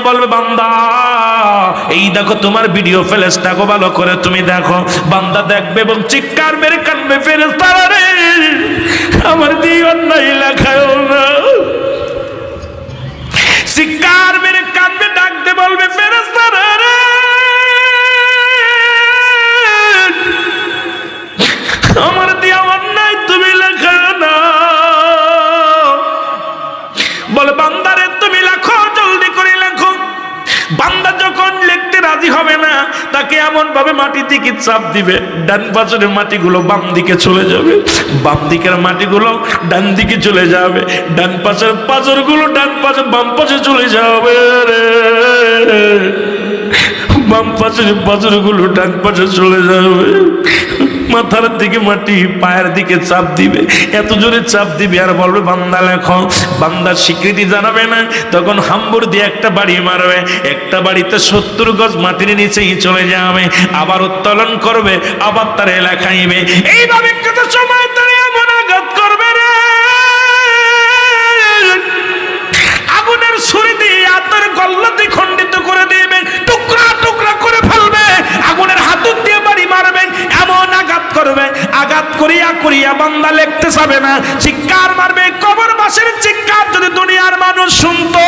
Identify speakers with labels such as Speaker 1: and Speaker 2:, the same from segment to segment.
Speaker 1: বলবে বান্দা এই দেখো তোমার ভিডিও ফেরেশতাকে ভালো করে তুমি দেখো। বান্দা দেখবে এবং চিৎকার মেরে কাঁদবে, ফেরেশতারা রে আমার দিয়ে অন্যায় লেখায়ও না। চিৎকার মেরে কাঁদবে, ডাকতে বলবে ফেরেশতারা রে আমার দিয়ে অন্যায় তুমি লেখায়ও না। বলে বান্দারে তুমি লেখো, জলদি করে লেখো। বান্দা যখন লিখতে রাজি হবে না তাকে এমন ভাবে মাটি দিকে চাপ দিবে, ডান পাশের মাটিগুলো বাম দিকে চলে যাবে, বাম দিকের মাটিগুলো ডান দিকে চলে যাবে, ডান পাশের পাথরগুলো ডান পাশে বাম পাশে চলে যাবে রে, বাম পাশের পাথরগুলো ডান পাশে চলে যাবে। মাথার দিকে মাটি, পায়ের দিকে চাপ দিবে, এত জোরে চাপ দিবে আর বলবে বান্দা লেখো। বান্দার স্বীকৃতি জানাবে না, তখন হাম্বুর দিয়ে একটা বাড়ি মারবে, একটা বাড়িতে 70 গজ মাটির নিচেই চলে যাবে, আবার উত্তোলন করবে, আবার তারে লেখাইবে। এইভাবে কত সময় তারে এমন আঘাত করবে রে, আগুনের ছুরি দিয়ে হাতের গল্লাতে খণ্ডিত করে দিবে, টুকরা টুকরা করে ফেলবে, আগুনের হাতুর দিয়ে বাড়ি মারবে, এমন আঘাত করবে, আঘাত করিয়া করিয়া বান্দা লিখতে যাবে না, চিৎকার মারবে। কবরবাসীর চিৎকার যদি দুনিয়ার মানুষ শুনতো,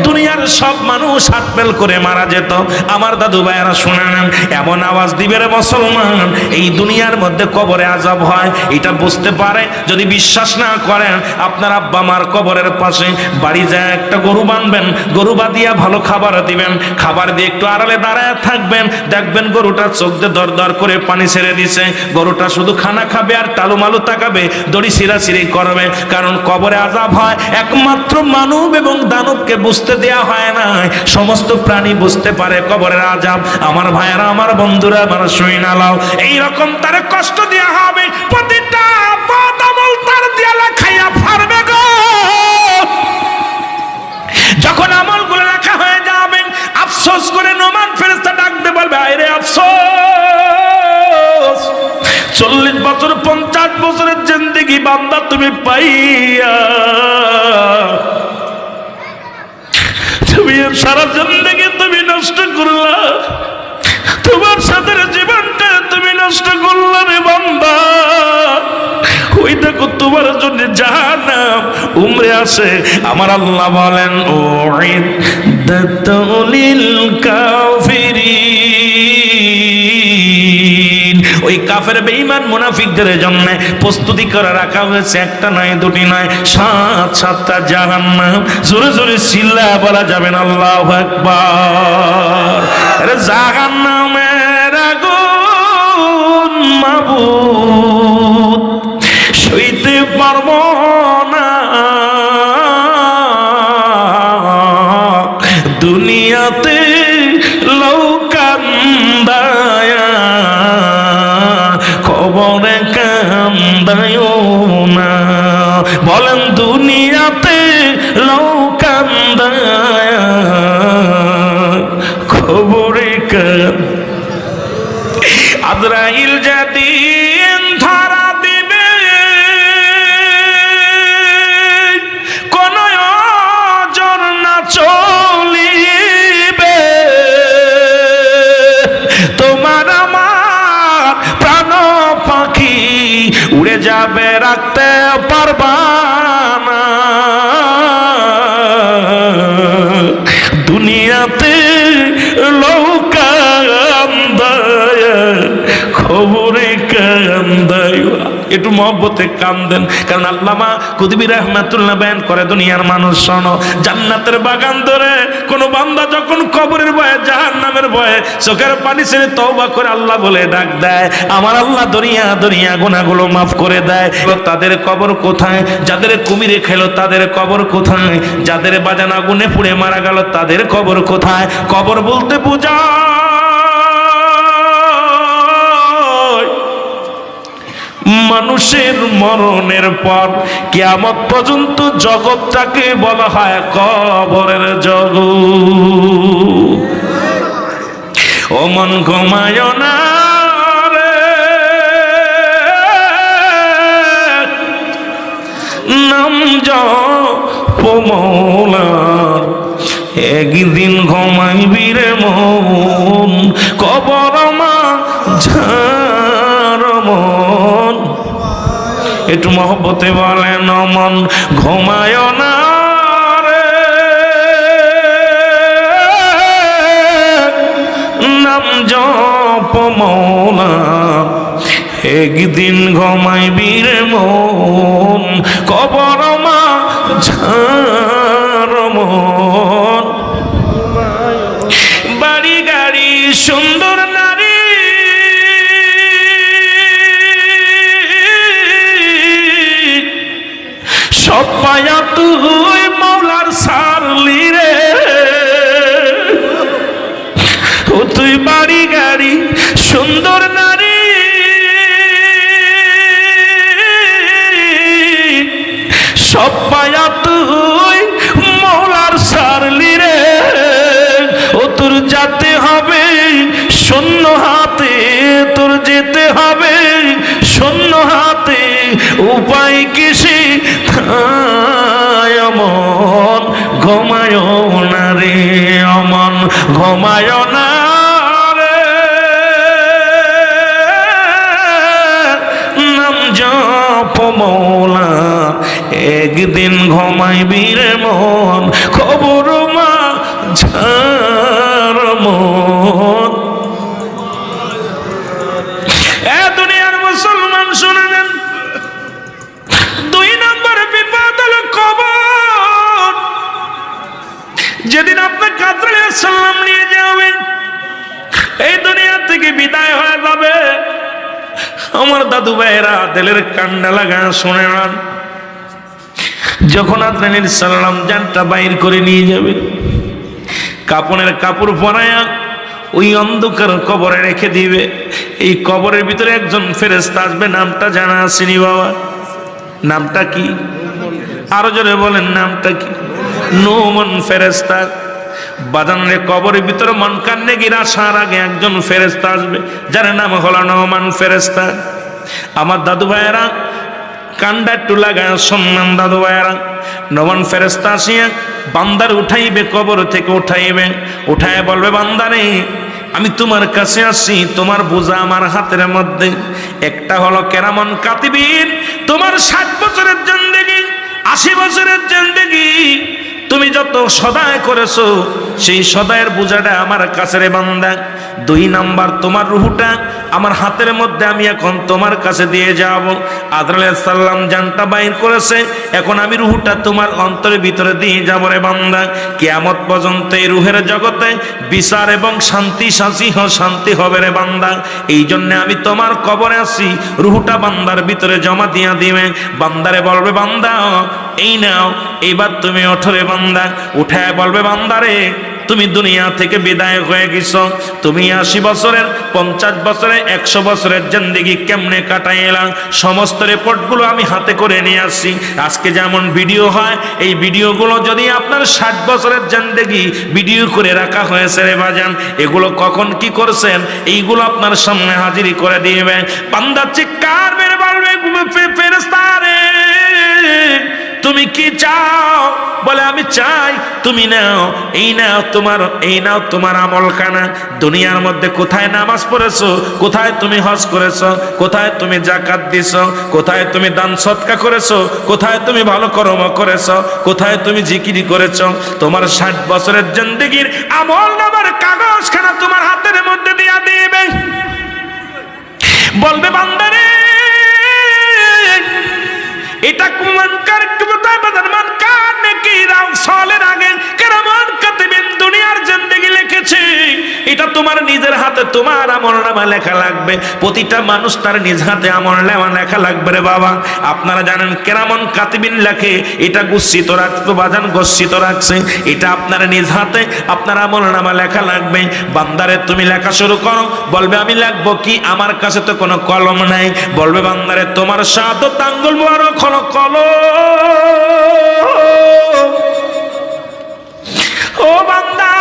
Speaker 1: দুনিয়ার সব মানুষ হাতপেল করে মারা যেত। আমার দাদু ভাইয়েরা শুনে নেন, এমন আওয়াজ দিবে রে মুসলমান, এই দুনিয়ার মধ্যে কবরে আযাব হয় এটা বুঝতে পারে। যদি বিশ্বাস না করেন, আপনার আব্বা মার কবরের পাশে বাড়ি যায় একটা গরু বাঁধবেন, গরু বাঁধিয়া ভালো খাবার দিবেন, খাবার দিয়ে একটু আড়ালে দাঁড়ায় থাকবেন, দেখবেন গরুটা চোখ দিয়ে দর দর করে পানি ছেড়ে দিছে, গরুটা শুধু খানা খাবে আর টালুমালু তাকাবে, দড়ি ছিঁড়াছিঁড়ি করবে। কারণ কবরে আযাব হয় একমাত্র মানব এবং দানবকে বুঝতে দেয়া হয় না, সমস্ত প্রাণী বুঝতে পারে কবরের আযাব। আমার ভাইয়েরা, আমার বন্ধুরা, আমার শুইনা লাও, এইরকম তারে কষ্ট দেয়া হবে, প্রতিটা বদ আমল তার দিয়া লেখাইয়া ফারবে গো। যখন আমলগুলো লেখা হয়ে যাবে, আফসোস করে নোমান ফেরেশতা ডাকতে বলবে আরে আফসোস, 40 বছর 50 বছরের জিন্দেগি বান্দা তুমি পাইয়া, তুমি সারা জিন্দেগি তুমি নষ্ট করলা, তোমার সাথে জীবনটা তুমি নষ্ট করলা রে বান্দা। ওই দেখো তোমার জন্য জাহান্নাম উমরে আসে। আমার আল্লাহ বলেন উইদ্দাতুল কাফিরিন, ওই কাফের বেঈমান মুনাফিকদের জন্য প্রস্তুতি করে রাখা হয়েছে, একটা নয় দুটি নয়, 7-7টা জাহান্নাম। জোরে জোরে চিল্লায়া বলা যাবেন আল্লাহু আকবার। আরে জাহান্নামের আগুন মাবুদ সইতে পারবো না, দুনিয়াতে লৌকান্দায়া খবরে কান্দায়ও না। বলেন দুনিয়াতে লৌকান্দায়া খবরে কান। আজরাইল যেদিন ধরা দিবে, কোন অজর না চলিবে, তোমার আমার প্রাণ পাখি উড়ে যাবে, রাখতে পারবা না। দুনিয়াতে লৌকান্দায় খবরে কান্দায়, একটু মহব্বতে কান্দেন। কারণ আল্লামা কুতুবী রাহমাতুল্লাহ বয়ান করে, দুনিয়ার মানুষ শোনো, জান্নাতের বাগান ধরে কোন বান্দা যখন কবরের ভয়ে, জাহান্নামের ভয়ে চোখের পানি ছেড়ে তওবা করে আল্লাহ বলে ডাক দেয়, আমার আল্লাহ দুনিয়া দুনিয়া গুনাহগুলো মাফ করে দেয়। তাদের কবর কোথায়? যাদের কুমিরে খেলো তাদের কবর কোথায়? যাদের বাজান আগুনে পুড়ে মারা গেল তাদের কবর কোথায়? কবর বলতে বোঝা মানুষের মরণের পর কিয়ামত পর্যন্ত জগৎটাকে বলা হয় কবরের জগৎ। ও মন ঘুমায় না রে, নাম জপ মওলার, একদিন ঘুমাইবি রে মন, কবর মাঝার মন। একটু মহব্বতে বলেন মন ঘুমায় না রে, নাম জপ মৌলা। একদিন ঘুমাইবি রে মন, কবর মাঝার মন। বাড়ি গাড়ি সুন্দর নারী, সব পায়া তুই মৌলার সারলি রে। ও তুই বাড়ি গাড়ি সুন্দর নারী, সব পায়া তুই মৌলার সারলি রে। ও তোর যেতে হবে শূন্য হাতে, তোর যেতে হবে শূন্য হাতে, উপায় কিসে অমন ঘুমায় না রে, অমন ঘুমায় না রে, নাম জপ মৌলা। একদিন ঘুমাইবি রে মন, খবর মাঝার মন। এ দুনিয়ার মুসলমান শুনে নেন, 2 নম্বর বিপদ হলো কবর। যেদিন আপনার কাদর আলাইহিস সালাম নিয়ে যাবেন, এই দুনিয়া থেকে বিদায় হয়ে যাবে, আমার দাদু ভাইরা দিলের কান্না লাগা শুনে নেন। যখন আজরাইল আলাইহিস সালাম জানটা বাইর করে নিয়ে যাবে, কাপনের কাপড় পরায়া ওই অন্ধকার কবরে রেখে দিবে। এই কবরের ভিতরে একজন ফেরেশতা আসবে, নামটা জানা আসেনি বাবা? নামটা কি? আরো জোরে বলেন, নামটা কি? নুমান ফেরেশতা। বাজানরে কবরের ভিতরে মন কান্নে গিয়ে আসার আগে একজন ফেরেশতা আসবে, যার নাম হলো নুমান ফেরেশতা। আমার দাদু ভাইয়েরা কান্ডা একটু লাগায় সম্মান, দাদু ভাইয়েরা নুমান ফেরেশতা আসিয়া বান্দার উঠাইবে, কবর থেকে উঠাইবে, উঠায় বলবে বান্দারে আমি তোমার কাছে আসি, তোমার বোঝা আমার হাতের মধ্যে। একটা হলো কেরামন কাতিবিন, তোমার 60 বছরের জিন্দেগি 80 বছরের জিন্দেগি তুমি যত সদায় করেছো, সেই সদায়ের বোঝাটা আমার কাছে রে বান্দা। 2 নাম্বার তোমার রুহটা আমার হাতের মধ্যে, আমি এখন তোমার কাছে দিয়ে যাব। আদর আলাইহিস সালাম জানটা বাইর করেছে, এখন আমি রুহটা তোমার অন্তরের ভিতরে দিয়ে যাব রে বান্দা। কিয়ামত পর্যন্ত এই রুহের জগতে বিচার এবং শান্তি হবে রে বান্দা। এই জন্য আমি তোমার কবরে আসি, রুহটা বান্দার ভিতরে জমা দিয়া দিবে। বান্দারে বলবে বান্দা এই নাও, এইবার তুমি ওঠো রে বান্দা। উঠায় বলবে বান্দারে তুমি দুনিয়া থেকে বিদায় হয়ে গেছো, তুমি 80 বছরের 50 বছরের 100 বছরের জিন্দেগি কেমনে কাটাইলা, সমস্ত রিপোর্টগুলো আমি হাতে করে নিয়ে আসি। আজকে যেমন ভিডিও হয়, এই ভিডিওগুলো যদি আপনার 60 বছরের জিন্দেগি ভিডিও করে রাখা হয়েছে রে বাজান, এগুলো কখন কি করছেন এইগুলো আপনার সামনে হাজিরি করে দিবে। বান্দা চিৎকার মেরে বলবে ফেরেশতা রে তুমি কি চাও? বলে আমি চাই তুমি নাও, এই নাও তোমার, এই নাও তোমার আমলখানা। দুনিয়ার মধ্যে কোথায় নামাজ পড়েছো, কোথায় তুমি হজ করেছো, কোথায় তুমি যাকাত দিছো, কোথায় তুমি দান সদকা করেছো, কোথায় তুমি ভালো কর্ম করেছো, কোথায় তুমি জিকিরি করেছো, তোমার 60 বছরের জিন্দেগির আমল নামার কাগজখানা তোমার হাতের মধ্যে দিয়া দিবে। বলবে বান্দারে এটা কুমানকার মানকার নাকি রাউসালের আগে কেরামান কাতিবিন দুনিয়ার জিন্দেগি লিখেছে, এটা তোমার নিজের হাতে তোমার আমলনামা লেখা লাগবে। প্রতিটা মানুষ তার নিজ হাতে আমলনামা লেখা লাগবে রে বাবা। আপনারা জানেন কেরামান কাতিবিন লেখে, এটা গুচ্ছিত রাখতো বাজান, গচ্ছিত রাখছে, এটা আপনার নিজ হাতে আপনার আমলনামা লেখা লাগবে। বান্দারে তুমি লেখা শুরু করো। বলবে আমি লিখবো কি, আমার কাছে তো কোনো কলম নাই। বলবে বান্দারে তোমার শাহাদাত আঙ্গুল মোবারক হলো কলম। ও বান্দা,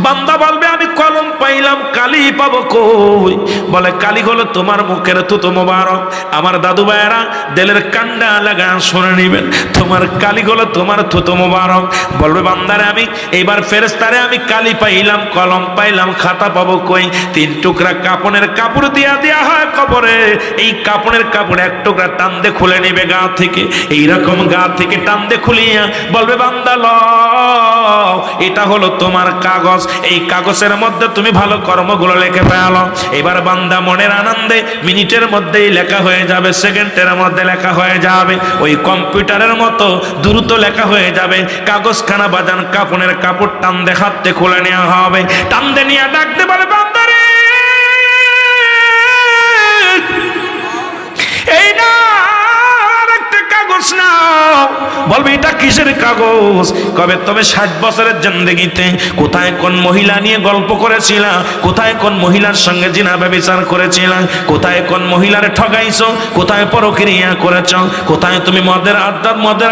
Speaker 1: বান্দা বলবে আমি কলম পাইলাম, কালি কালি পাবো কই? বলে কালি হলো তোমার মুখের থুতু মোবারক। আমার দাদু ভাইয়েরা দিলের কান্ডা লাগা শুনে নিবেন, তোমার কালি হলো তোমার থুতু মোবারক। বলবে বান্দারে আমি এইবার ফেরেশতারে আমি কালি পাইলাম, কলম পাইলাম, খাতা পাবো কই? 3 টুকরা কাপড়ের কাপড় দেয়া হয় কবরে। এই কাপড়ের কাপড় 1 টুকরা টান দিয়ে খুলে নিবে গা থেকে, এইরকম গা থেকে টান দিয়ে খুলিয়া বলবে বান্দা লও, এটা হলো তোমার কাগজ, এই কাগজের মধ্যে তুমি ভালো কর্মগুলো লিখে ফেলো। এবার বান্দা মনের আনন্দে মিনিটের মধ্যেই লেখা হয়ে যাবে, সেকেন্ডের মধ্যে লেখা হয়ে যাবে, ওই কম্পিউটারের মতো দ্রুত লেখা হয়ে যাবে। কাগজখানা বাজান কাপড়ের কাপড় টান দিয়ে হাতে খুলে নেওয়া হবে। টান দিয়ে নিয়ে ডাকতে বলে বান্দারে এই না একটা কাগজ নাও। বলবে এটা কিসের কাগজ? কবে তবে 60 বছরের জিন্দেগিতে কোথায় কোন মহিলা নিয়ে গল্প করেছিলা, কোথায় কোন মহিলার সঙ্গে জিনা ব্যভিচার করেছিলা, কোথায় কোন মহিলারে ঠগাইছো, কোথায় পরক্রিয়া করেছো, কোথায় তুমি মদের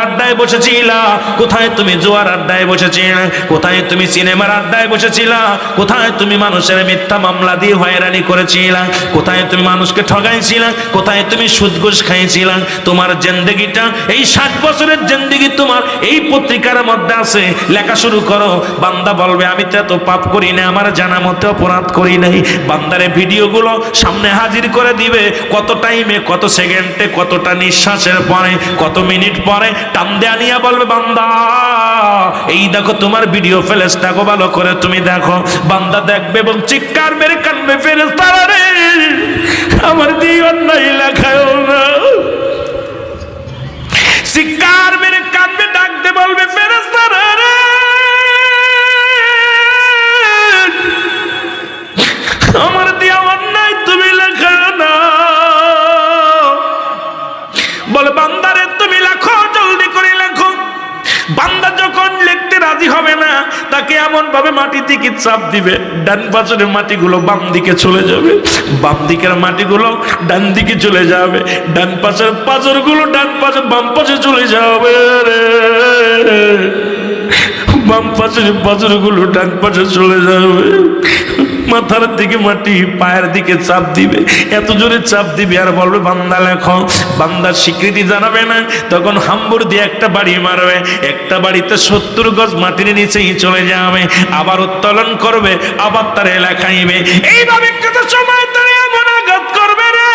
Speaker 1: আড্ডায় বসেছিলা, কোথায় তুমি জুয়ার আড্ডায় বসেছিলা, কোথায় তুমি সিনেমার আড্ডায় বসেছিলা, কোথায় তুমি মানুষের মিথ্যা মামলা দিয়ে হয়রানি করেছিলা, কোথায় তুমি মানুষকে ঠগাইছিলা, কোথায় তুমি সুদ ঘুষ খাইছিলা। তোমার জিন্দেগিটা এই 60 বছরের জিন্দেগি তোমার এই পত্রিকার মধ্যে আছে, লেখা শুরু করো। বান্দা বলবে আমি তো এত পাপ করি না, আমার জানা মতে অপরাধ করি নাই। বান্দারে ভিডিওগুলো সামনে হাজির করে দিবে, কত টাইমে, কত সেকেন্ডে, কতটা নিঃশ্বাসের পরে, কত মিনিট পরে টান দেয়া নিয়ে বলবে বান্দা এই দেখো তোমার ভিডিও ফেরেশতাকে ভালো করে তুমি দেখো। বান্দা দেখবে এবং চিৎকার মেরে কাঁদবে, ফেরেশতারা রে আমার দিয়ে অন্যায় লেখায় না। চিৎকার মেরে কাঁদবে, ডাকতে বলবে ফেরেশতারা রে আমার দিয়া অন্যায় তুমি লেখো না। বলে বান্দারে তুমি লেখো, জলদি করে লেখো। বান্দা যখন লিখতে রাজি হবে না, তাকে এমন ভাবে মাটি থেকে চাপ দিবে, ডান পাশের মাটিগুলো বাম দিকে চলে যাবে, বাম দিকের মাটিগুলো ডান দিকে চলে যাবে, ডান পাশের পাথরগুলো ডান পাশে বাম পাশে চলে যাবে রে, বাম পাশের পাথরগুলো ডান পাশে চলে যাবে। মাথার দিকে মাটি, পায়ের দিকে চাপ দিবে, এত জোরে চাপ দিবে আর বলবে বান্দা লেখো। বান্দার স্বীকৃতি জানাবে না, তখন হাম্বুর দিয়ে একটা বাড়ি মারবে, একটা বাড়িতে 70 গজ মাটির নিচেই চলে যাবে, আবার উত্তোলন করবে, আবার তারে লেখাইবে। এইভাবে কত সময় তারে এমন আঘাত করবে রে,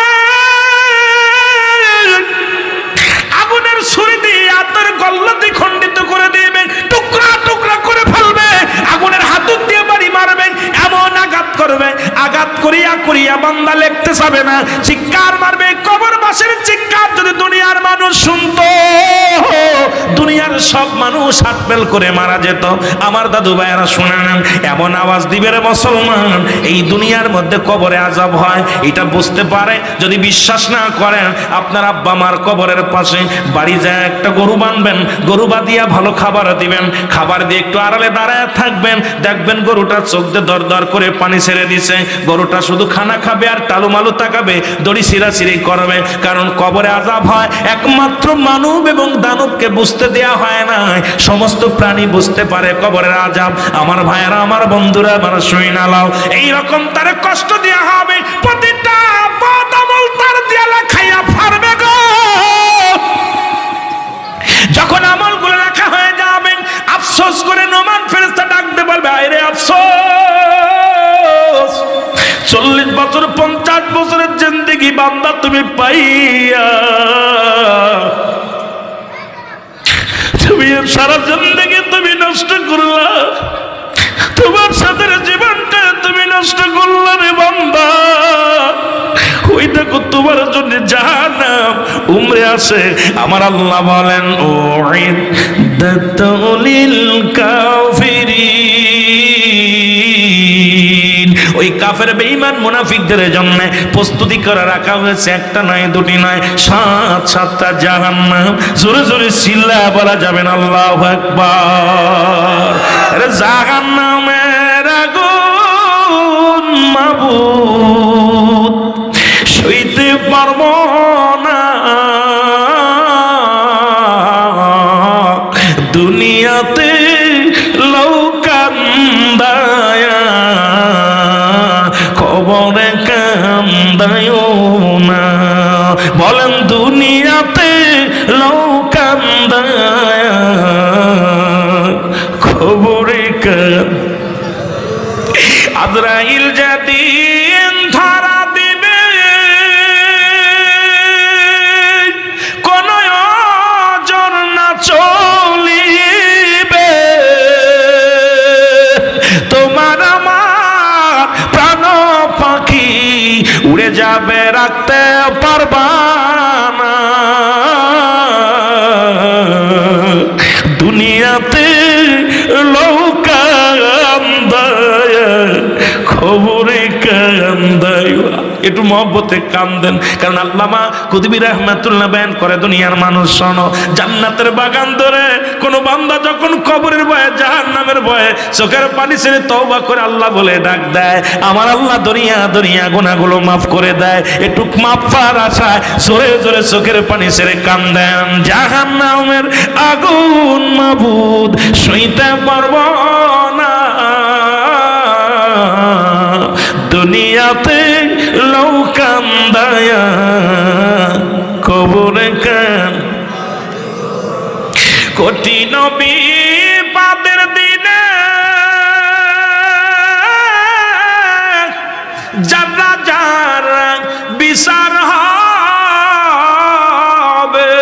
Speaker 1: আগুনের ছুরি দিয়ে আতর গল্লতি খণ্ডিত করে দিবে, টুকরা টুকরা করে ফেলবে, আগুনের হাতুড় দিয়ে বাড়ি মারবেন, এমন আঘাত করবে, আঘাত করিয়া করিয়া বান্দা লিখতে যাবে না, চিৎকার মারবে। কবরবাসীর চিৎকার যদি দুনিয়ার মানুষ শুনতো, দুনিয়ার সব মানুষ হাতপেল করে মারা যেত। আমার দাদু ভাইয়েরা শুনে নেন, এমন আওয়াজ দিবে রে মুসলমান, এই দুনিয়ার মধ্যে কবরে আযাব হয়, এটা বুঝতে পারে। যদি বিশ্বাস না করেন, আপনার আব্বা মার কবরের পাশে বাড়ি যায় একটা গরু বানবেন, গরু বাঁধিয়া ভালো খাবার দিবেন, খাবার দিয়ে একটু আড়ালে দাঁড়ায় থাকবেন, দেখবেন গরুটা চোখ দিয়ে দর দর করে পানি ছেড়ে দিছে। গরুটা শুধু খানা খাবে আর টালুমালু তাকাবে, দড়ি ছিঁড়াছিঁড়ি করবে। কারণ কবরে আযাব হয় একমাত্র মানব এবং দানবকে বুঝতে দেয়া হয় না, সমস্ত প্রাণী বুঝতে পারে কবরের আযাব। আমার ভাইয়েরা, আমার বন্ধুরা, আমার শুইনা লাও, এইরকম তারে কষ্ট দেয়া হবে, প্রতিটা বদ আমল তার দিয়া লেখাইয়া ফারবে গো। যখন আমলগুলো লেখা হয়ে যাবে, আফসোস করে নোমান ফেরেশতা ডাকতে বলবে আয় রে আফসোস, 40 বছর 50 বছরের জিন্দেগি বান্দা তুমি পাইয়া, তুমি সারা জিন্দেগি তুমি নষ্ট করলা, তোমার সাথে জীবনটা তুমি নষ্ট করলা রে বান্দা। ওই দেখো তোমার জন্য জাহান্নাম উমরে আসে। আমার আল্লাহ বলেন উইদ্দাতুল কাফিরিন, ওই কাফের বেঈমান মুনাফিকদের জন্য প্রস্তুতি করে রাখা হয়েছে, একটা নয়, দুটি নয়, 7-7টা জাহান্নাম। জোরে জোরে চিল্লা বলা যাবেন আল্লাহু আকবার। আরে জাহান্নামের আগুন মাবুদ সইতে পারবো না, দুনিয়াতে লৌকান্দায়া কান্দায়ো না। বলেন দুনিয়াতে লও কান্দায়া খবরে কান। আজরাইল যেদিন ধরা দিবে কোন ওজন না চলিবে, তোমার আমার প্রাণ পাখি উড়ে যাবে রাখতে পারবা না। দুনিয়াতে লৌকা খবরে কান্দায়। একটু মহব্বতে কান্দেন, কারণ আল্লামা কুতুবী রাহমাতুল্লাহ বয়ান করে দুনিয়ার মানুষ শোনো, জান্নাতের বাগান ধরে কোন বান্দা যখন কবরের ভয়ে জাহান্নামের ভয়ে চোখের পানি ছেড়ে তওবা করে আল্লাহ বলে ডাক দেয়, আমার আল্লাহ দরিয়া দরিয়া গুনাহগুলো মাফ করে দেয়। একটু মাফ পাওয়ার আশায় জোরে জোরে চোখের পানি ছেড়ে কান্দেন। জাহান্নামের আগুন মাবুদ সইতে পারবো না, দুনিয়াতে লও কান্দায়া কবরে কান। কঠিন বিপদের দিনে যারা যারা বিচার হবে,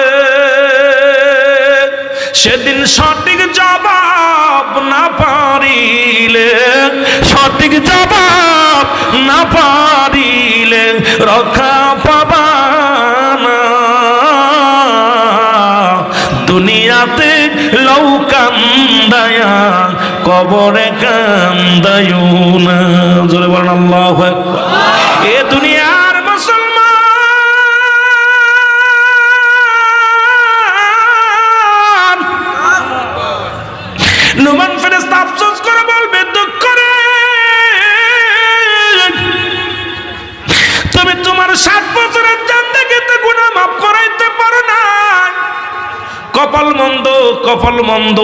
Speaker 1: সেদিন সঠিক জবাব না পারিলে, সঠিক জবাব না পারিলে রক্ষা পাবা না। দুনিয়াতে লও কান্দায়া কবরে কান্দায়ো না। জোরে বলেন আল্লাহু আকবার। এ দুনিয়ার মুসলমান, নুমান ফেরেশতা আফসোস করে বলবে, দুঃখ করে তুমি তোমার 7 বছরের জিন্দেগিতে গুনাহ মাফ করাইতে পারো না। কপাল মন্দ, কপাল মন্দ।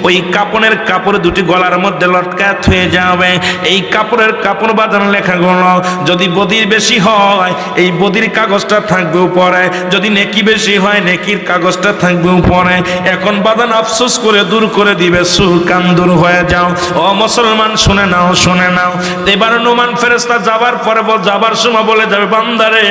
Speaker 1: ওই কাপড়ের কাপড় দুটি গলার মধ্যে লটকায় থয়ে যাবে। এই কাপড়ের কাপড় বাঁধানো লেখাগুলো যদি বদির বেশি হয় এই বদির কাগজটা থাকবে উপরে, যদি নেকি বেশি হয় নেকির কাগজটা থাকবে উপরে। এখন বাঁধান আফসোস করে দূর করে দিবে, সুর কান দূর হয়ে যাও। ও মুসলমান শুনে নাও, শুনে নাও। এবার নুমান ফেরেশতা যাবার পরে যাবার সময় বলে যাবে, বান্দারে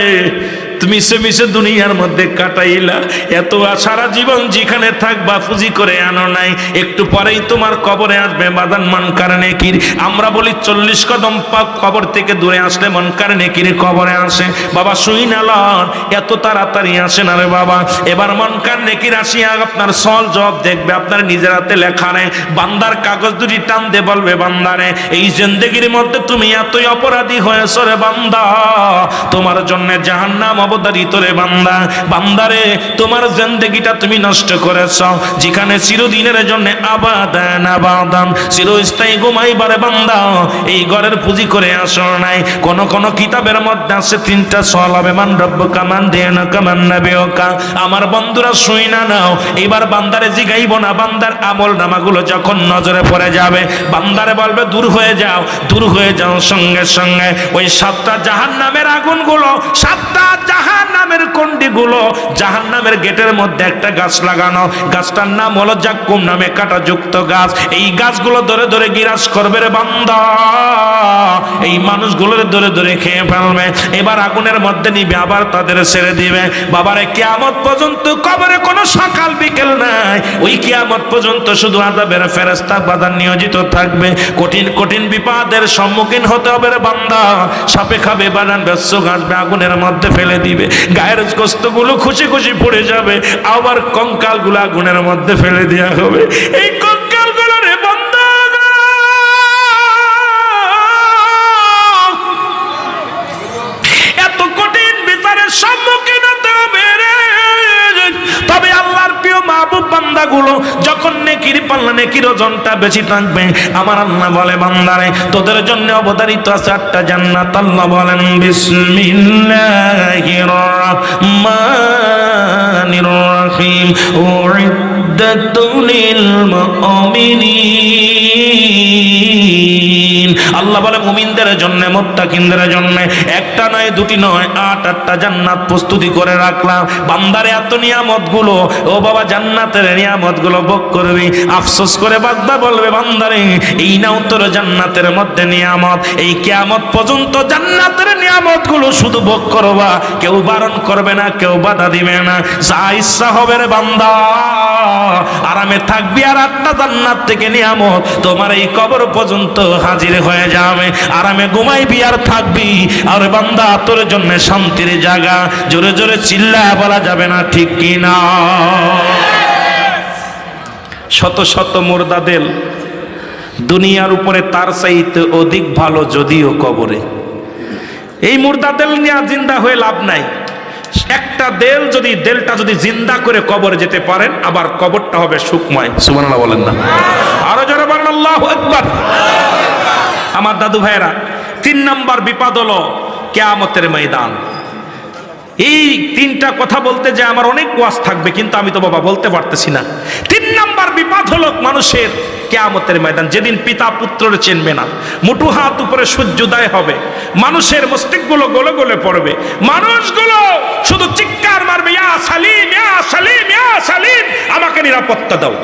Speaker 1: তুমি মিশে দুনিয়ার মধ্যে কাটাইলা, এত সারা জীবন যেখানে থাকবা পুঁজি করে আনো নাই, একটু পরেই তোমার কবরে আসবে বাদান মুনকার নেকির। আমরা বলি 40 কদম পাক কবর থেকে দূরে আসলে মুনকার নেকির কবরে আসে। বাবা শুই না লন, এত তাড়াতাড়ি আসে না রে বাবা। এবার মুনকার নেকির আসিয়া আপনার সল জবাব দেখবে, আপনার নিজের হাতে লেখা নেই। বান্দার কাগজ দুটি টান দিয়ে বলবে, বান্দারে এই জিন্দেগির মধ্যে তুমি এতই অপরাধী হয়েছো রে বান্দা, তোমার জন্য জাহান্নাম অবধারিত রে বান্দা। বান্দারে তোমার জিন্দেগিটা তুমি নষ্ট করেছ, যেখানে চিরদিনের জন্য আবাদান আবাদান চিরস্থায়ী ঘুমাইবারে বান্দা এই ঘরের পুঁজি করে আসো নাই। কোন কোন কিতাবের মধ্যে আছে 3টা সওয়াল হবে, মান রব্বুকা মান দীনুকা মান নাবিয়ুকা। আমার বন্ধুরা শুই না নাও, এবার বান্দারে জিগাইব না, বান্দার আমল নামাগুলো যখন নজরে পড়ে যাবে বান্দারে বলবে দূর হয়ে যাও, দূর হয়ে যাও। সঙ্গে সঙ্গে ওই 7টা জাহান্নামের আগুনগুলো, 7টা জাহান্নামের কন্ডিগুলো, জাহান্নামের গেটের মধ্যে একটা গাছ লাগানো, গাছটার নাম হলো জাক্কুম নামে কাঁটাযুক্ত গাছ। এই গাছগুলো ধরে ধরে গিরাস করবে রে বান্দা, এই মানুষগুলোর ধরে ধরে খেয়ে ফেলবে। এবার আগুনের মধ্যে নিবে, আবার তাদের ছেড়ে দিবে। বাবারে কিয়ামত পর্যন্ত কবরে কোনো সকাল বিকেল নাই, ওই কিয়ামত পর্যন্ত শুধু আযাবের ফেরেশতা বাঁধান নিয়োজিত থাকবে। কঠিন কঠিন বিপদের সম্মুখীন হতে হবে রে বান্দা। সাপে খাবে, বানান ব্যস্ত গাছবে, আগুনের মধ্যে ফেলে দিবে। গায়ের গোস্তগুলো খুশি খুশি পড়ে যাবে, আবার কঙ্কালগুলো আগুনের মধ্যে ফেলে দেওয়া হবে। এই কঙ্কালগুলো রে বান্দা এত কঠিন বিচারের সম্মুখীন হতে হবে রে। তবে আল্লাহর প্রিয় মাহবুব বান্দাগুলো যখন নেকির পাল্লা, নেকির ওজনটা বেশি থাকবে, আমার আল্লাহ বলে, বান্দারে তোদের জন্য অবধারিত আছে 8টা জান্নাত। আল্লাহ বলেন, বিসমিল্লাহির রহমানির রহিম, উইদ্দাতুল মুমিনিন। আল্লাহ বলে মুমিনদের জন্য, মুত্তাকিনদের জন্য একটা নয়, দুটি নয়, 8-8টা জান্নাত প্রস্তুতি করে রাখলাম। বান্দারে এত নিয়ামতগুলো, ও বাবা জান্নাতের নিয়ামতগুলো ভোগ করবি। আফসোস করে বান্দা বলবে, বান্দারে এই নাও তোর জান্নাতের মধ্যে নিয়ামত, এই কিয়ামত পর্যন্ত জান্নাতের নিয়ামতগুলো শুধু ভোগ করবা, কেউ বারণ করবে না, কেউ বাধা দিবে না, যা ইচ্ছা হবে রে বান্দা, আরামে থাকবি। আর 8টা জান্নাত থেকে নিয়ামত তোমার এই কবর পর্যন্ত হাজির হয়ে যাবে, আরামে ঘুমাইবি আর থাকবি। আর বান্দা তোর জন্য শান্তির জায়গা। জোরে জোরে চিল্লায় বলা যাবে না, ঠিক কি না? শত শত মুর্দাদের দুনিয়ার উপরে তার চাইতে অধিক ভালো যদিও কবরে। এই মুর্দাদের নিয়ে জিন্দা হয়ে লাভ নাই। একটা দেলটা যদি জিন্দা করে কবরে যেতে পারেন, আবার কবরটা হবে সুখময়। সুবহানাল্লাহ বলেন না? আরো জোরে বলেন আল্লাহু আকবার। আমার দাদু ভাইরা, 3 নম্বর বিপদ হলো কিয়ামতের ময়দান। এই 3টা কথা বলতে যে আমার অনেক ওয়াজ থাকবে, কিন্তু আমি তো বাবা বলতে পারতেছি না। 3 নম্বর বিপদ হলো মানুষের কিয়ামতের ময়দান, যেদিন পিতা পুত্ররে চিনবে না, মুঠো হাত উপরে সূর্যোদয় হবে, মানুষের মস্তিষ্কগুলো গলে গলে পড়বে, মানুষগুলো শুধু চিৎকার মারবে, ইয়া সালিম, ইয়া সালিম, ইয়া সালিম, আমাকে নিরাপত্তা দাও।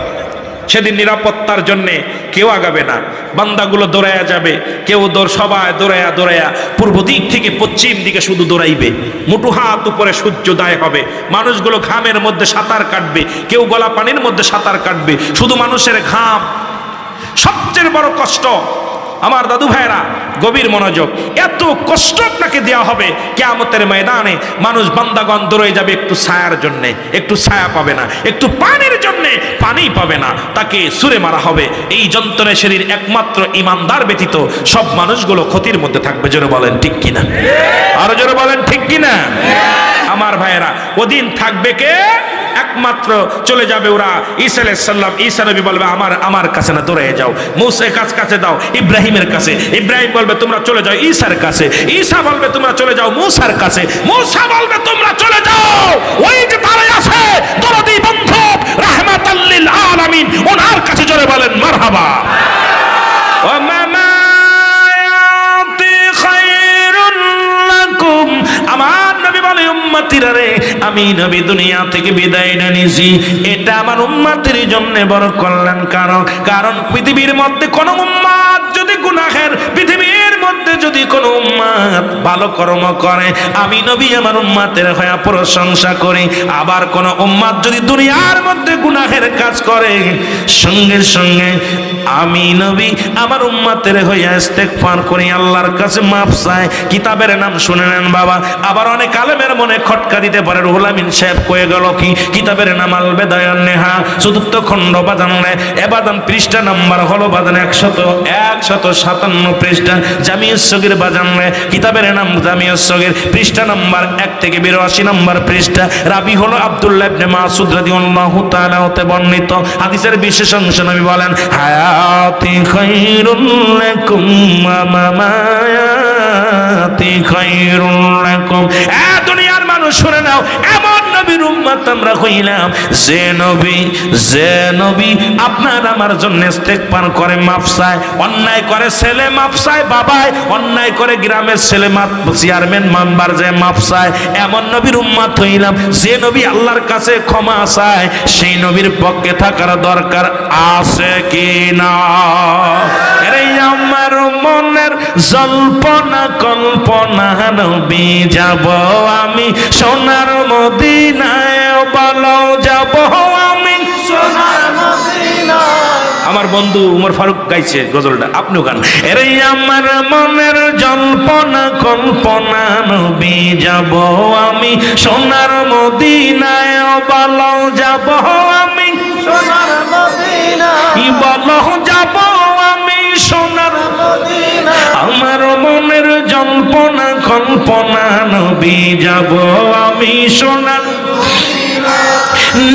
Speaker 1: সেদিন নিরাপত্তার জন্য কেউ আগাবে না, বান্দাগুলো দৌড়ায়া যাবে, কেউ সবাই দৌড়ায়া পূর্ব দিক থেকে পশ্চিম দিকে শুধু দৌড়াইবে, মুঠো হাত উপরে সূর্যোদয় হবে, মানুষগুলো ঘামের মধ্যে সাঁতার কাটবে, কেউ গলা পানির মধ্যে সাঁতার কাটবে, শুধু মানুষের ঘাম। সবচেয়ে বড় কষ্ট আমার দাদু ভাইরা, গভীর মনোযোগ, এত কষ্ট আপনাকে দেওয়া হবে কিয়ামতের ময়দানে। মানুষ বান্দাগণ দৌড়ে যাবে একটু ছায়ার জন্য, একটু ছায়া পাবে না, একটু পানির জন্য পানি পাবে না, তাকে ছুঁড়ে মারা হবে। এই যন্ত্রণায় শরীর একমাত্র ইমানদার ব্যতীত সব মানুষগুলো ক্ষতির মধ্যে থাকবে। জোরে বলেন ঠিক কিনা? আরো জোরে বলেন ঠিক কিনা? আমার ভাইয়েরা, ওদিন থাকবে কে? একমাত্র চলে যাবে ওরা ঈসা আলাইহিস সালাম। ঈসা নবী বলবে, আমার কাছে না, দৌড়ে যাও। মুসা কাছে দাও, ইব্রাহিমের কাছে। ইব্রাহিম বলবে, তোমরা চলে যাও ঈসার কাছে। ঈসা বলবে, তোমরা চলে যাও মুসার কাছে। মুসা বলবে, তোমরা চলে যাও ওই যে দাঁড়ায় আছে দরদি বন্ধু রাহমাতাল লিল আলামিন, ওনার কাছে। জোরে বলেন মারহাবা। ও মামা খায়রুল লাকুম, আমার নবী বলে, উম্মতিরা রে, আমি নবী দুনিয়া থেকে বিদায় নিয়েছি, এটা আমার উম্মতের জন্য বড় কল্যাণ। কারণ পৃথিবীর মধ্যে কোন উম্মত যদি গুনাহের, পৃথিবীর মধ্যে যদি কোন উম্মত ভালো কর্ম করে, আমি নবী আমার উম্মতের হয়ে প্রশংসা করি। আবার কোন উম্মত যদি দুনিয়ার মধ্যে গুনাহের কাজ করে, সঙ্গে সঙ্গে আমি নবী আমার উম্মতের হয়ে ইস্তেগফার করি, আল্লাহর কাছে মাফ চাই। কিতাবের নাম শুনে নেন বাবা। আবার অনেক আলেমের মনে খটকা দিতে পারে, রুহুল আমিন সাহেব কয়ে গেল কি? কিতাবের নাম আল বেদায়ান নেহা, 4th খণ্ড বাজানলে এবাদান, পৃষ্ঠা নাম্বার হলো বাজান 157 পৃষ্ঠা। জামিউস সগীর বাজানলে কিতাবের নাম জামিউস সগীর, পৃষ্ঠা নাম্বার 1 থেকে 82 নম্বর পৃষ্ঠা। রাবি হলো আব্দুল্লাহ ইবনে মাসউদ রাদিয়াল্লাহু তাআলা হতে বর্ণিত। হাদিসের বিশেষ অংশ নবী বলেন, হায়াতি খায়রুল লাকুম ওয়া মামায়াতি খায়রুল লাকুম। দুনিয়ার মানুষ শুনে নাও, এমন নবীর উম্মত আমরা হইলাম যে নবী আপনার আমার জন্য ইস্তেগফার করে, মাফ চায়। অন্যায় করে ছেলে মাফ চায় বাবায়, অন্যায় করে গ্রামের ছেলে চেয়ারম্যান মেম্বার যে মাফ চায়। এমন নবীর উম্মত হইলাম যে নবী আল্লাহর কাছে ক্ষমা চায়। সেই নবীর পক্ষে থাকার দরকার আছে কি না? আমার মনের জল্পনা কল্পনা, নবী যাব আমি সোনার মদিনায়, বলো যাব আমি সোনার মদিনায়। আমার বন্ধু উমর ফারুক গাইছে গজলটা, আপনিও গান। এরে আমার মনের জল্পনা কল্পনা, নবী যাব আমি সোনার মদিনায়, বলো যাব আমি সোনার মদিনায়, বলো যাব আমি সোনার মদিনায়। আমার মনের জল্পনা কল্পনা, নবী যাব আমি সোনার মদিনায়।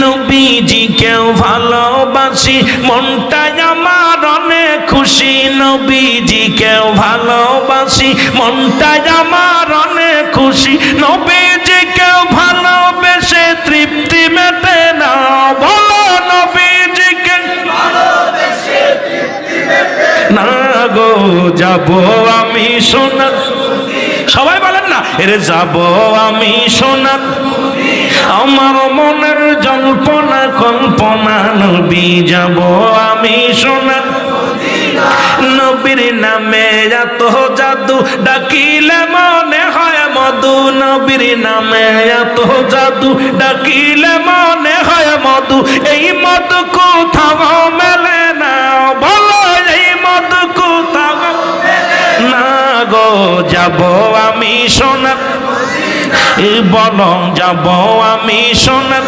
Speaker 1: নবীজি কেউ ভালোবাসি, মনটাই আমার অনেক খুশি। নবীজি কেউ ভালোবাসি, মনটাই আমার অনেক খুশি। নবীজি কেউ ভালোবেসে তৃপ্তি মেটে না, বলো নবী যাব আমি সোনার, সবাই বলেন না, এরে যাব আমি সোনার, আমার মনের জল্পনা কল্পনা নবী যাব আমি সোনার, নবীর নামে এত জাদু ডাকিলে মনে হয় মধু, নবীর নামে এত জাদু ডাকিলে মনে হয় মধু, এই মধু কোথাও মেলে না, বলো এই মধু কোথাও না গো, যাব আমি সোনার, বলো যাব আমি সোনার,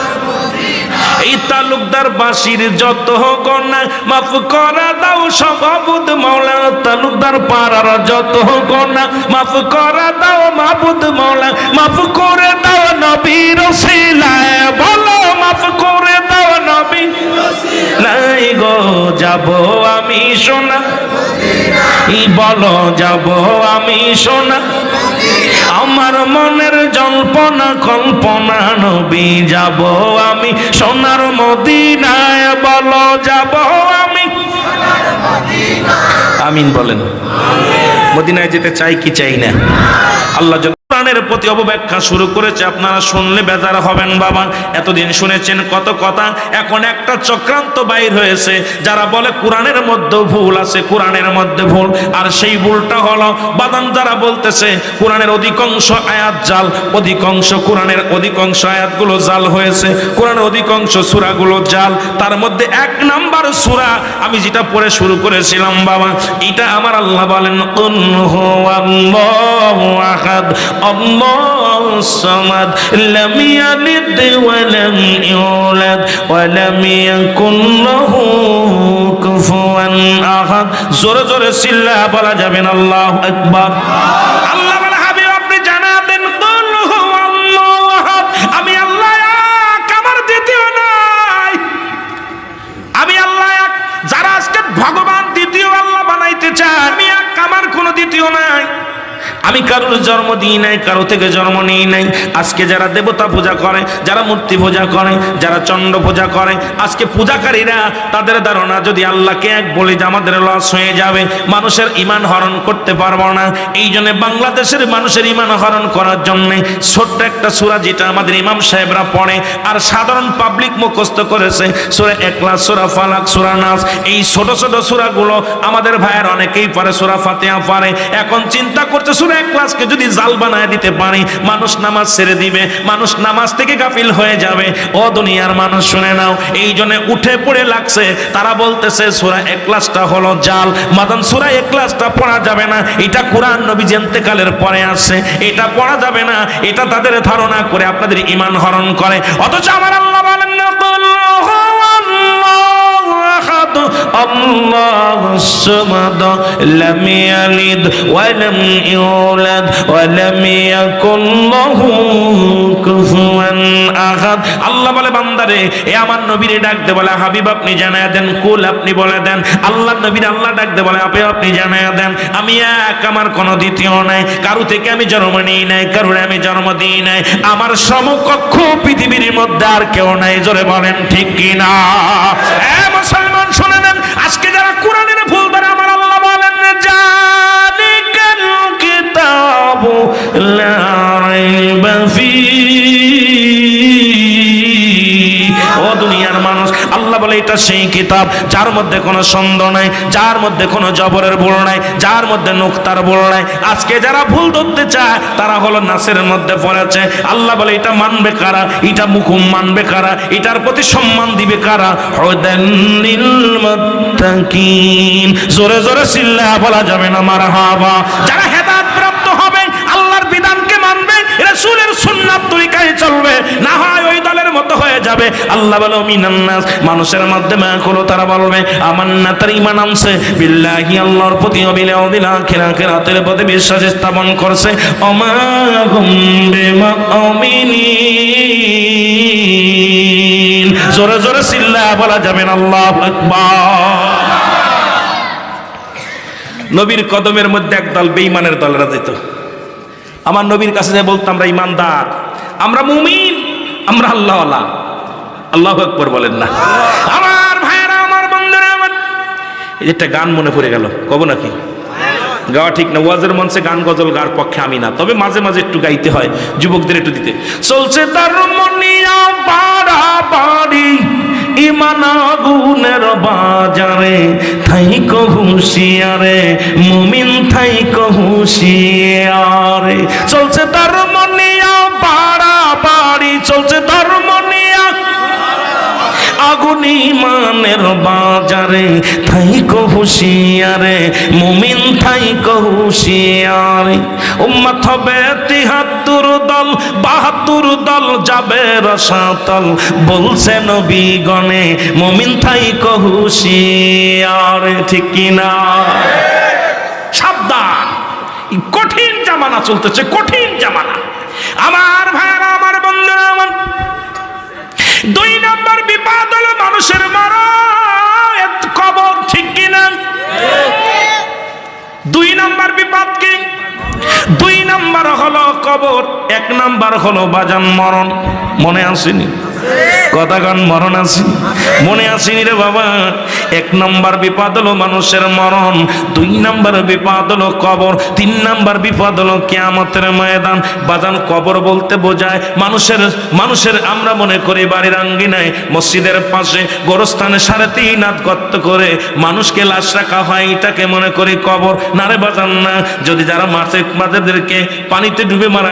Speaker 1: এই তালুকদার বাসির যত গোনা মাফ করা দাও সভাবুদ মৌলা, তালুকদার পাড়ার যত গোনা মাফ করা দাও মাহবুদ মৌলা, মাফ করে দাও নবীর ওসিলায়, বলো মাফ করে দাও নবী নাই গো, যাব আমি সোনা, বলো যাব আমি সোনা, আমার মনের জল্পনা কল্পনা নবী যাব আমি সোনার মদিনায়, বলো যাব আমি, আমিন বলেন। মদিনায় যেতে চাই কি চাই না? আল্লাহ কোরআনের প্রতি অবব্যাখ্যা শুরু করেছে, আপনারা শুনলে বেজার হবেন বাবা। এতদিন শুনেছেন কত কথা, এখন একটা চক্রান্ত বাইর হয়েছে, যারা বলে কোরআনের মধ্যে ভুল আছে, কোরআনের মধ্যে ভুল, আর সেই ভুলটা হলো বাদান যারা বলতেছে কোরআনের অধিকাংশ আয়াত জাল, কোরআনের অধিকাংশ আয়াতগুলো জাল হয়েছে, কোরআনের অধিকাংশ সূরাগুলো জাল, তার মধ্যে 1 নাম্বার সূরা আমি যেটা পড়ে শুরু করেছিলাম বাবা, এটা আমার আল্লাহ বলেন কুল হুয়াল্লাহু আহাদ আল্লাহুস সামাদ লাম ইয়ালিদ ওয়া লাম ইউলাদ ওয়া লাম ইয়াকুল লাহু কুফুয়ান আহাদ। জোরে জোরে চিল্লা বলা যাবে না আল্লাহু আকবার। আল্লাহ বলে হাবিব আপনি জানা দেন কুল হুয়াল্লাহু আহাদ, আমি আল্লাহ এক, আমার দ্বিতীয় নাই, আমি আল্লাহ এক। যারা আজকে ভগবান দ্বিতীয় আল্লাহ বানাইতে চায়, আমি এক, আমার কোনো দ্বিতীয় নাই, আমি কারোর জন্ম দিই নাই, কারো থেকে জন্ম নিই নাই। আজকে যারা দেবতা পূজা করে, যারা মূর্তি পূজা করে, যারা চন্ড পূজা করে, আজকে পূজাকারীরা তাদের ধারণা যদি আল্লাহকে এক বলি যে আমাদের লস হয়ে যাবে, মানুষের ঈমান হরণ করতে পারবো না। এই জন্য বাংলাদেশের মানুষের ঈমান হরণ করার জন্য ছোট্ট একটা সূরা যেটা আমাদের ইমাম সাহেবরা পড়ে আর সাধারণ পাবলিক মুখস্থ করেছে, সূরা ইখলাস, সূরা ফালাক, সূরা নাস, এই ছোট ছোট সূরাগুলো আমাদের ভাইয়ের অনেকেই পারে, সূরা ফাতিহা পারে। এখন চিন্তা করছে সূরা ইখলাসকে যদি জাল বানায় দিতে পারি, মানুষ নামাজ ছেড়ে দিবে, মানুষ নামাজ থেকে গাফিল হয়ে যাবে। ও দুনিয়ার মানুষ শুনে নাও, এই জন্য উঠে পড়ে লাগছে, তারা বলতেছে সূরা ইখলাসটা হলো জাল, মাদান সূরা ইখলাসটা পড়া যাবে না, এটা কোরআন নবী ইন্তেকালের পরে আসছে, এটা পড়া যাবে না, এটা তাদের ধারণা করে আপনাদের ঈমান হরণ করে। অথচ আমার আল্লাহ বলেন না কুল হুয়াল্লাহু আহাদ আল্লাহুস সামাদ লাম ইয়ালিদ ওয়া লাম ইউলাদ ওয়া লাম ইয়াকুল লাহু কুফুয়ান আহাদ। আল্লাহ বলে বান্দারে, এ আমার নবীরে ডাক দে, বলে হাবিব আপনি জানায়া দেন, কুল আপনি বলে দেন, আল্লাহ নবীর আল্লাহ ডাক দে, বলে আপনি জানায়া দেন আমি এক, আমার কোনো দ্বিতীয় নাই, কারো থেকে আমি জন্ম নিই নাই, কারোর আমি জন্ম দিই নাই, আমার সমকক্ষ পৃথিবীর মধ্যে আর কেউ নাই। জোরে বলেন ঠিক কিনা? মুসলমান শুনে নেন, আজকে যারা কোরআনের ভুল ধরে, আমার আল্লাহ বলেন জালিকাল কিতাবু লা রাইবা ফীহি। ও দুনিয়ার মানুষ, আল্লাহ বলে এটা সেই কিতাব যার মধ্যে কোনো সন্দেহ নাই, যার মধ্যে কোনো জবরের ভুল নাই, যার মধ্যে নুকতার ভুল নাই। আজকে যারা ভুল ধরতে চায় তারা হলো নাসের মধ্যে পড়েছে। আল্লাহ বলে এটা মানবে কারা, এটা মুকুম মানবে কারা, এটার প্রতি সম্মান দিবে কারা? হুদাল লিল মুত্তাকিন। জোরে জোরে চিল্লা বলা যাবে না মারহাবা। যারা হেদায়েত প্রাপ্ত হবে, আল্লাহর বিধানকে মানবে, রাসূলের সুন্নাত তরিকায় চলবে, না হয় ওই দলের মতো হয়ে যাবে। আল্লাহ বলে মিনান নাস, মানুষের মধ্যে মাকুল, তারা বলবে আমান্না, তার ঈমান আনছে, বিল্লাহি আল্লাহর প্রতি, বিল ইয়াউমিল আখির, আখিরাতের প্রতি বিশ্বাস স্থাপন করছে, ওমা হুম বিমুমিনিন। জোরে জোরে চিল্লা বলা যাবেন আল্লাহু আকবার। নবীর কদমের মধ্যে একদল বেঈমানের দলরা যেত, আমার নবীর কাছে যে বলতো আমরা ইমানদার, আমরা মুমিন, আমরা আল্লাহওয়ালা। আল্লাহু আকবার বলেন না? আমার ভাইয়েরা, আমার বন্ধুরা, আমার এই একটা গান মনে পড়ে গেল, কব নাকি? গাওয়া ঠিক না, ওয়াজের মঞ্চে গান গজল গাওয়ার পক্ষে আমি না, তবে মাঝে মাঝে একটু গাইতে হয়, যুবকদের একটু দিতে। চলছে তার মনিয়া বাড়াবাড়ি ইমান আগুনের বাজারে, থাইক হুঁশিয়ারে মুমিন থাইক হুঁশিয়ারে। চলছে তার মনিয়া বাড়াবাড়ি, চলছে তার মনিয়া আগুন ইমানের বাজারে, থাইক হুঁশিয়ারে মুমিন থাইক হুঁশিয়ারে। উম্মত হবে ৭৩ দল ৭২ দল যাবে রসাতল, বলছে নবী গণে মুমিন থাইক হুঁশিয়ারে। ঠিক কিনা? সাবধান, কঠিন জামানা চলতেছে, কঠিন জামানা। আমার ভাইরা, আমার বন্ধুরা, আমার ২ নম্বর বিপদ হলো মানুষের মরণ, কবর। ঠিক কিনা? ২ নম্বর বিপদ কি? ২ নম্বর হলো কবর, ১ নম্বর হলো বাজান মরণ। মনে আসেনি কথা? গান মরণ আসেনি, মনে আসেনি রে বাবা। ১ নম্বর বিপদ হলো মানুষের মরণ, ২ নম্বর বিপদ হলো কবর, ৩ নম্বর বিপদ হলো কিয়ামতের ময়দান। বাজান কবর বলতে বোঝায় মানুষের আমরা মনে করি বাড়ির আঙ্গিনায় মসজিদের পাশে গোরস্থানে ৩.৫ হাত গর্ত করে মানুষকে লাশ রাখা হয়, এটাকে মনে করি কবর। না রে বাজান না, যদি যারা মাছেদেরকে পানিতে ডুবে মারা